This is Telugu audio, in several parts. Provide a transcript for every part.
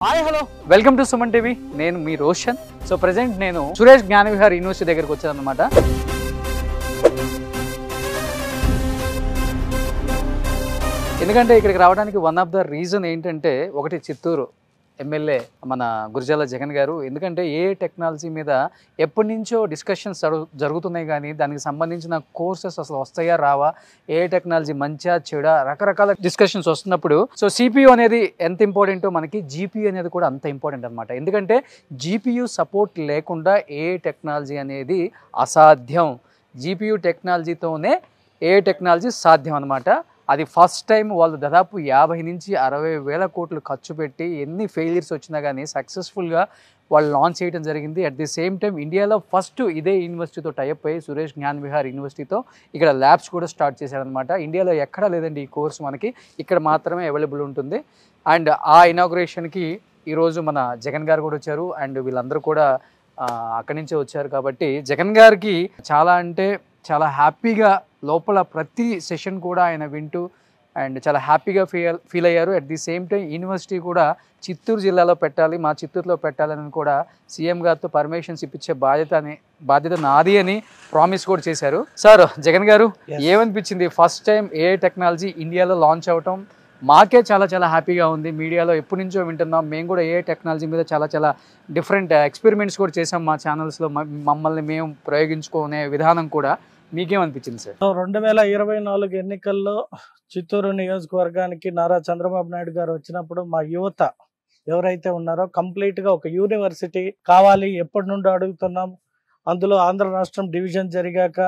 Hi hello welcome to Suman TV. నేను మీ రోషన్. సో ప్రెజెంట్ నేను సురేష్ జ్ఞానవిహార్ యూనివర్సిటీ దగ్గరికి వచ్చాను అనమాట. ఎందుకంటే ఇక్కడికి రావడానికి వన్ ఆఫ్ ద రీజన్ ఏంటంటే, ఒకటి చిత్తూరు ఎమ్మెల్యే మన గురజాల జగన్ గారు. ఎందుకంటే ఏ టెక్నాలజీ మీద ఎప్పటి నుంచో డిస్కషన్స్ జరుగుతున్నాయి, కానీ దానికి సంబంధించిన కోర్సెస్ అసలు వస్తాయా రావా, ఏ టెక్నాలజీ మంచిగా చెడా, రకరకాల డిస్కషన్స్ వస్తున్నప్పుడు సో సిపియు అనేది ఎంత ఇంపార్టెంటో మనకి జీపీయూ అనేది కూడా అంత ఇంపార్టెంట్ అనమాట. ఎందుకంటే జీపీయూ సపోర్ట్ లేకుండా ఏ టెక్నాలజీ అనేది అసాధ్యం. జీపీయూ టెక్నాలజీతోనే ఏ టెక్నాలజీ సాధ్యం అనమాట. అది ఫస్ట్ టైం వాళ్ళు దాదాపు 50 నుంచి 60 వేల కోట్లు ఖర్చు పెట్టి ఎన్ని ఫెయిలియర్స్ వచ్చినా కానీ సక్సెస్ఫుల్గా వాళ్ళు లాంచ్ చేయడం జరిగింది. అట్ ది సేమ్ టైం ఇండియాలో ఫస్ట్ ఇదే యూనివర్సిటీతో టైప్ అయ్యి సురేష్ జ్ఞానవిహార్ యూనివర్సిటీతో ఇక్కడ ల్యాబ్స్ కూడా స్టార్ట్ చేశారనమాట. ఇండియాలో ఎక్కడా లేదండి ఈ కోర్స్, మనకి ఇక్కడ మాత్రమే అవైలబుల్ ఉంటుంది. అండ్ ఆ ఇనాగ్రేషన్కి ఈరోజు మన జగన్ గారు కూడా వచ్చారు. అండ్ వీళ్ళందరూ కూడా అక్కడి నుంచే వచ్చారు. కాబట్టి జగన్ గారికి చాలా అంటే చాలా హ్యాపీగా లోపల ప్రతి సెషన్ కూడా ఆయన వింటూ అండ్ చాలా హ్యాపీగా ఫీల్ అయ్యారు. At the same time university కూడా చిత్తూరు జిల్లాలో పెట్టాలి, మా చిత్తూరులో పెట్టాలని కూడా సీఎం గారితో పర్మిషన్స్ ఇప్పించే బాధ్యత నాది అని ప్రామిస్ కూడా చేశారు. సార్ జగన్ గారు, ఏమనిపించింది ఫస్ట్ టైం ఏ టెక్నాలజీ ఇండియాలో లాంచ్ అవటం? మాకే చాలా చాలా హ్యాపీగా ఉంది. మీడియాలో ఎప్పటి నుంచో వింటున్నాం, మేము కూడా ఏ టెక్నాలజీ మీద చాలా చాలా డిఫరెంట్ ఎక్స్పెరిమెంట్స్ కూడా చేసాం మా ఛానల్స్లో. మమ్మల్ని మేము ప్రయోగించుకునే విధానం కూడా మీకేమనిపించింది సార్? 2024 ఎన్నికల్లో చిత్తూరు నియోజకవర్గానికి నారా చంద్రబాబు నాయుడు గారు వచ్చినప్పుడు మా యువత ఎవరైతే ఉన్నారో కంప్లీట్గా ఒక యూనివర్సిటీ కావాలి ఎప్పటి నుండో అడుగుతున్నాం. అందులో ఆంధ్ర రాష్ట్రం డివిజన్ జరిగాక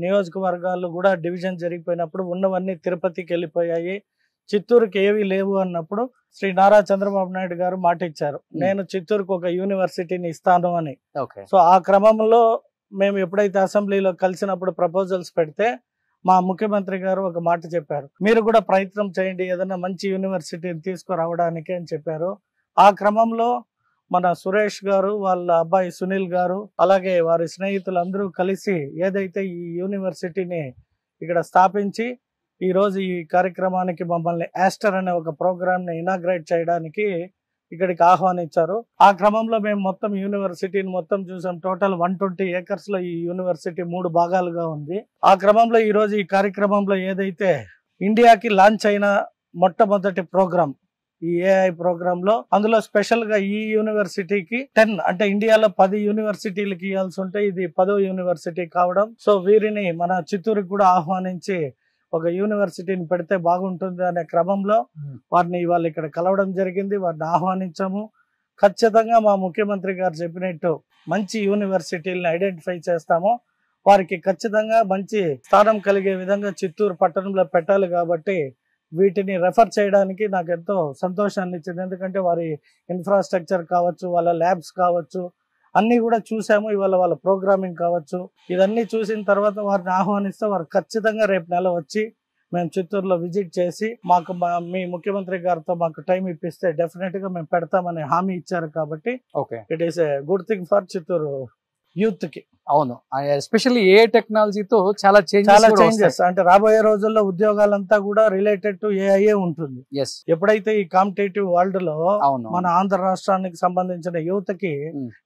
నియోజకవర్గాలు కూడా డివిజన్ జరిగిపోయినప్పుడు ఉన్నవన్నీ తిరుపతికి వెళ్ళిపోయాయి, చిత్తూరుకి ఏవి లేవు అన్నప్పుడు శ్రీ నారా చంద్రబాబు నాయుడు గారు మాట ఇచ్చారు, నేను చిత్తూరుకు ఒక యూనివర్సిటీని ఇస్తాను అని. సో ఆ క్రమంలో మేము ఎప్పుడైతే అసెంబ్లీలో కలిసినప్పుడు ప్రపోజల్స్ పెడితే మా ముఖ్యమంత్రి గారు ఒక మాట చెప్పారు, మీరు కూడా ప్రయత్నం చేయండి ఏదైనా మంచి యూనివర్సిటీని తీసుకురావడానికి అని చెప్పారు. ఆ క్రమంలో మన సురేష్ గారు, వాళ్ళ అబ్బాయి సునీల్ గారు, అలాగే వారి స్నేహితులందరూ కలిసి ఏదైతే ఈ యూనివర్సిటీని ఇక్కడ స్థాపించి ఈరోజు ఈ కార్యక్రమానికి మమ్మల్ని యాస్టర్ అనే ఒక ప్రోగ్రామ్ని ఇనాగ్రేట్ చేయడానికి ఇక్కడికి ఆహ్వానించారు. ఆ క్రమంలో మేము మొత్తం యూనివర్సిటీని మొత్తం చూసాం. టోటల్ 120 acres లో ఈ యూనివర్సిటీ 3 భాగాలుగా ఉంది. ఆ క్రమంలో ఈ రోజు ఈ కార్యక్రమంలో ఏదైతే ఇండియాకి లాంచ్ అయిన మొట్టమొదటి ప్రోగ్రామ్ ఈ ఏఐ ప్రోగ్రామ్ లో, అందులో స్పెషల్ గా ఈ యూనివర్సిటీకి 10 అంటే ఇండియాలో 10 యూనివర్సిటీలకి ఇవ్వాల్సి ఉంటే ఇది 10వ యూనివర్సిటీ కావడం. సో వీరిని మన చిత్తూరుకి కూడా ఆహ్వానించి ఒక యూనివర్సిటీని పెడితే బాగుంటుంది అనే క్రమంలో వారిని ఇవాళ ఇక్కడ కలవడం జరిగింది, వారిని ఆహ్వానించాము. ఖచ్చితంగా మా ముఖ్యమంత్రి గారు చెప్పినట్టు మంచి యూనివర్సిటీలను ఐడెంటిఫై చేస్తాము, వారికి ఖచ్చితంగా మంచి స్థానం కలిగే విధంగా చిత్తూరు పట్టణంలో పెట్టాలి. కాబట్టి వీటిని రెఫర్ చేయడానికి నాకు ఎంతో సంతోషాన్ని ఇచ్చింది. ఎందుకంటే వారి ఇన్ఫ్రాస్ట్రక్చర్ కావచ్చు, వాళ్ళ ల్యాబ్స్ కావచ్చు, అన్నీ కూడా చూసాము. ఇవాళ వాళ్ళ ప్రోగ్రామింగ్ కావచ్చు, ఇవన్నీ చూసిన తర్వాత వారిని ఆహ్వానిస్తే వారు ఖచ్చితంగా రేపు నెల వచ్చి మేము చిత్తూరులో విజిట్ చేసి మాకు మీ ముఖ్యమంత్రి గారితో మాకు టైం ఇప్పిస్తే డెఫినెట్ గా మేము పెడతామని హామీ ఇచ్చారు. కాబట్టి it is a good thing for Chittoor youth కి. అవును, ఎస్పెషల్లీ ఏ టెక్నాలజీతో చాలా చేంజెస్ అంటే రాబోయే రోజుల్లో ఉద్యోగాలంతా కూడా రిలేటెడ్ టు ఏఐఏ ఉంటుంది. ఎప్పుడైతే ఈ కాంపిటేటివ్ వరల్డ్ లో మన ఆంధ్ర రాష్ట్రానికి సంబంధించిన యువతకి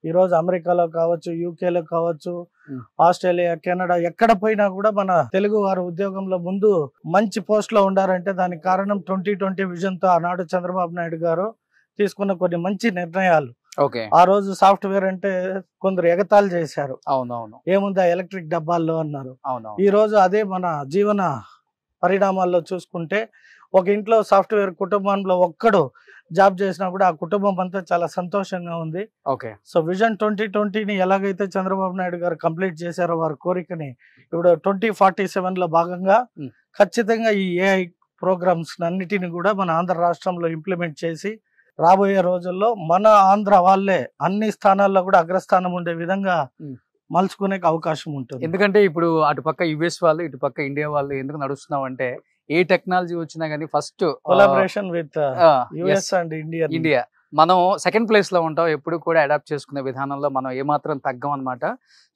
ఈ రోజు అమెరికాలో కావచ్చు, యూకేలో కావచ్చు, ఆస్ట్రేలియా, కెనడా ఎక్కడ పోయినా కూడా మన తెలుగు వారు ఉద్యోగంలో ముందు మంచి పోస్ట్ లో ఉండారంటే దానికి కారణం 2020 విజన్ తో ఆనాడు చంద్రబాబు నాయుడు గారు తీసుకున్న కొన్ని మంచి నిర్ణయాలు. ఆ రోజు సాఫ్ట్వేర్ అంటే కొందరు ఎగతాళి చేశారు, ఏముందా ఎలక్ట్రిక్ డబ్బాల్లో అన్నారు. ఈ రోజు అదే మన జీవన పరిణామాల్లో చూసుకుంటే ఒక ఇంట్లో సాఫ్ట్వేర్ కుటుంబంలో ఒక్కడు జాబ్ చేసినా కూడా ఆ కుటుంబం అంతా చాలా సంతోషంగా ఉంది. సో విజన్ 2020ని ఎలాగైతే చంద్రబాబు నాయుడు గారు కంప్లీట్ చేశారో వారి కోరికని ఇప్పుడు 2047 లో భాగంగా ఖచ్చితంగా ఈ ఏఐ ప్రోగ్రామ్స్ అన్నిటిని కూడా మన ఆంధ్ర రాష్ట్రంలో ఇంప్లిమెంట్ చేసి రాబోయే రోజుల్లో మన ఆంధ్ర వాళ్ళే అన్ని స్థానాల్లో కూడా అగ్రస్థానం ఉండే విధంగా మలుచుకునే అవకాశం ఉంటుంది. ఎందుకంటే ఇప్పుడు అటుపక్క యుఎస్ వాళ్ళు, ఇటుపక్క ఇండియా వాళ్ళు ఎందుకు నడుస్తున్నాం అంటే, ఏ టెక్నాలజీ వచ్చినా కానీ first collaboration with US and India మనం సెకండ్ ప్లేస్ లో ఉంటాం. ఎప్పుడు కూడా అడాప్ట్ చేసుకునే విధానంలో మనం ఏమాత్రం తగ్గం అనమాట.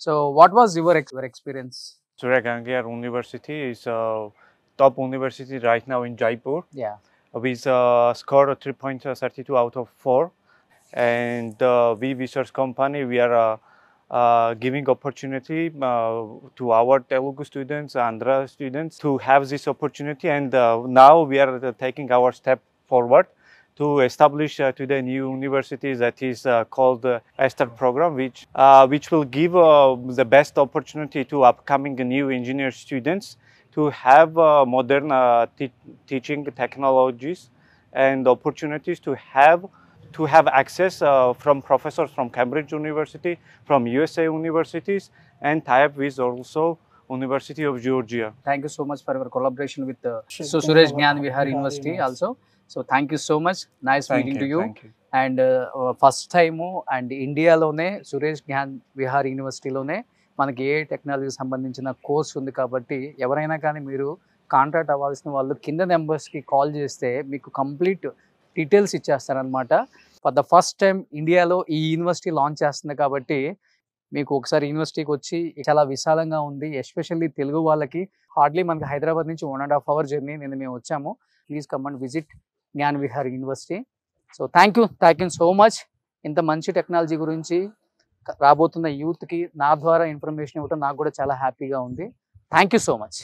So what was your experience? Surya Gangar University is a top university right now in Jaipur. with score 3.32 out of 4. And we research company, we are giving opportunity to our Telugu students, Andhra students to have this opportunity. And now we are taking our step forward to establish today new university that is called ESTER program, which will give the best opportunity to upcoming new engineer students to have modern teaching technologies and opportunities to have access from professors from Cambridge University, from USA universities, and tie up with also University of Georgia. Thank you so much for your collaboration with Suresh Suresh Gyan Vihar Vihar University University. also. So thank you so much. Nice meeting to you. Thank you. And first time and ఇండియాలోనే సురేష్ జ్ఞాన్ విహార్ యూనివర్సిటీలోనే మనకి ఏ టెక్నాలజీకి సంబంధించిన కోర్స్ ఉంది కాబట్టి ఎవరైనా కానీ మీరు కాంటాక్ట్ అవ్వాల్సిన వాళ్ళు కింద నెంబర్స్కి కాల్ చేస్తే మీకు కంప్లీట్ డీటెయిల్స్ ఇచ్చేస్తారనమాట. ఫర్ ద ఫస్ట్ టైం ఇండియాలో ఈ యూనివర్సిటీ లాంచ్ చేస్తుంది కాబట్టి మీకు ఒకసారి యూనివర్సిటీకి వచ్చి చాలా విశాలంగా ఉంది. ఎస్పెషల్లీ తెలుగు వాళ్ళకి హార్డ్లీ మనకి హైదరాబాద్ నుంచి 1.5 hour జర్నీ నేను మేము వచ్చాము. Please come and visit Gyan Vihar university. So thank you so much. ఇంత మంచి టెక్నాలజీ గురించి రాబోతున్న యూత్కి నా ద్వారా ఇన్ఫర్మేషన్ ఇవ్వడం నాకు కూడా చాలా హ్యాపీగా ఉంది. Thank you so much.